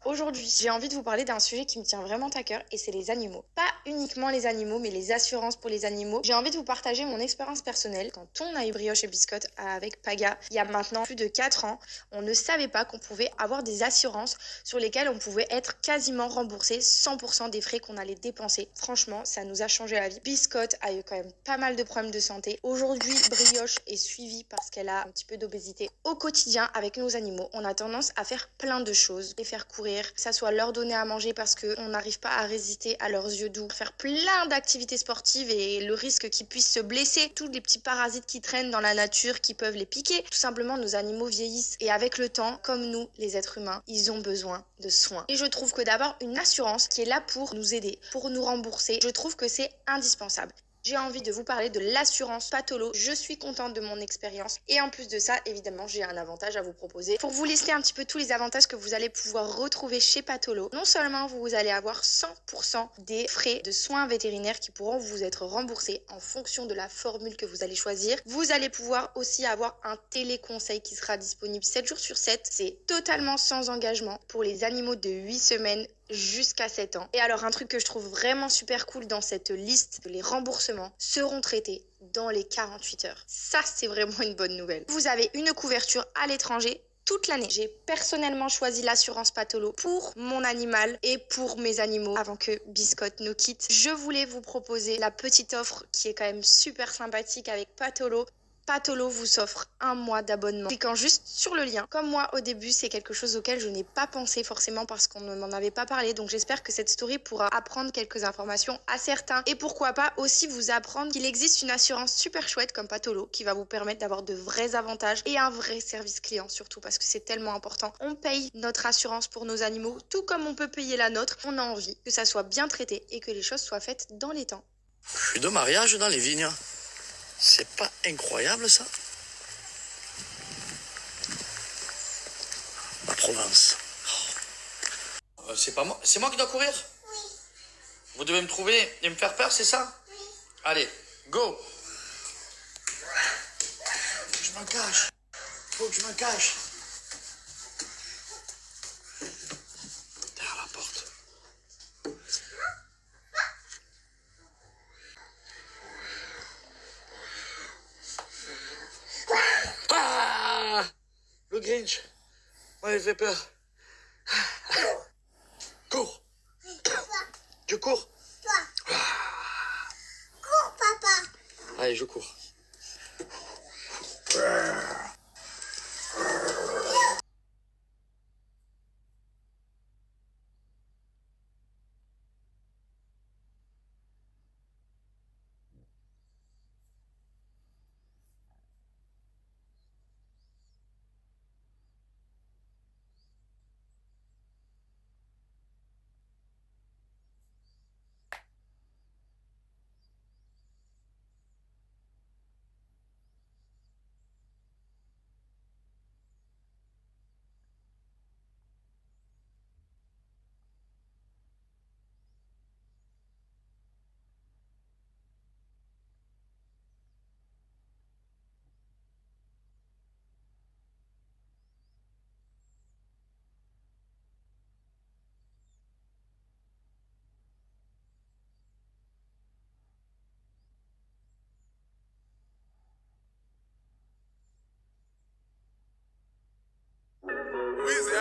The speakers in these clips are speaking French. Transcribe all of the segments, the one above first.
Aujourd'hui, j'ai envie de vous parler d'un sujet qui me tient vraiment à cœur et c'est les animaux. Pas uniquement les animaux, mais les assurances pour les animaux. J'ai envie de vous partager mon expérience personnelle. Quand on a eu Brioche et Biscotte avec Paga, il y a maintenant plus de 4 ans, on ne savait pas qu'on pouvait avoir des assurances sur lesquelles on pouvait être quasiment remboursé 100% des frais qu'on allait dépenser. Franchement, ça nous a changé la vie. Biscotte a eu quand même pas mal de problèmes de santé. Aujourd'hui, Brioche est suivie parce qu'elle a un petit peu d'obésité. Au quotidien, avec nos animaux, on a tendance à faire plein de choses. Les faire courir, que ça soit leur donner à manger parce qu'on n'arrive pas à résister à leurs yeux doux, faire plein d'activités sportives et le risque qu'ils puissent se blesser, tous les petits parasites qui traînent dans la nature qui peuvent les piquer. Tout simplement, nos animaux vieillissent et avec le temps, comme nous, les êtres humains, ils ont besoin de soins. Et je trouve que d'avoir une assurance qui est là pour nous aider, pour nous rembourser, je trouve que c'est indispensable. J'ai envie de vous parler de l'assurance Patolo. Je suis contente de mon expérience. Et en plus de ça, évidemment, j'ai un avantage à vous proposer. Pour vous lister un petit peu tous les avantages que vous allez pouvoir retrouver chez Patolo, non seulement vous allez avoir 100% des frais de soins vétérinaires qui pourront vous être remboursés en fonction de la formule que vous allez choisir. Vous allez pouvoir aussi avoir un téléconseil qui sera disponible 7 jours sur 7. C'est totalement sans engagement pour les animaux de 8 semaines jusqu'à 7 ans. Et alors un truc que je trouve vraiment super cool dans cette liste, les remboursements seront traités dans les 48 heures. Ça, c'est vraiment une bonne nouvelle. Vous avez une couverture à l'étranger toute l'année. J'ai personnellement choisi l'assurance Patolo pour mon animal et pour mes animaux avant que Biscotte nous quitte. Je voulais vous proposer la petite offre qui est quand même super sympathique avec Patolo. Patolo vous offre 1 mois d'abonnement. Cliquant juste sur le lien. Comme moi, au début, c'est quelque chose auquel je n'ai pas pensé forcément parce qu'on ne m'en avait pas parlé. Donc j'espère que cette story pourra apprendre quelques informations à certains. Et pourquoi pas aussi vous apprendre qu'il existe une assurance super chouette comme Patolo qui va vous permettre d'avoir de vrais avantages et un vrai service client surtout parce que c'est tellement important. On paye notre assurance pour nos animaux tout comme on peut payer la nôtre. On a envie que ça soit bien traité et que les choses soient faites dans les temps. Je suis de mariage dans les vignes. C'est pas incroyable ça? La Provence. C'est pas moi, c'est moi qui dois courir? Oui. Vous devez me trouver et me faire peur, c'est ça? Oui. Allez, go! Je me cache. Faut que je me cache. Derrière la porte. Ah! Le Grinch. Ouais, il fait peur. Cours. Tu cours? Toi. Cours, papa. Allez, je cours.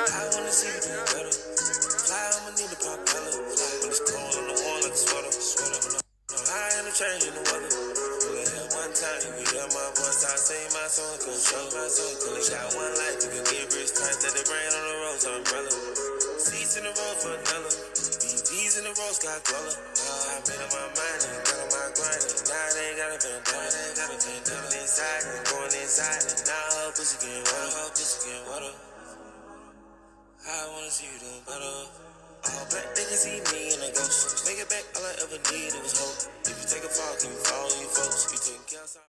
I wanna see you do better. Fly, I'ma need a propeller. When it's cold on the wall like a sweater. No high in the train in the weather. Only had one time, you can hear my voice. I sing my song, come show my song. Only got one life, you can get rich tight. That the rain on the roads, umbrella. Seats in the road for vanilla. BVs in the road, Scott Dweller. I made up my mind and got on my grind. And now they ain't got a bandana. Coming inside and going inside. And now her pussy getting wetter. I wanna see you doing better. All black, they can see me in a ghost. Make it back, all I ever needed was hope. If you take a fall, can you follow you folks? You taking care of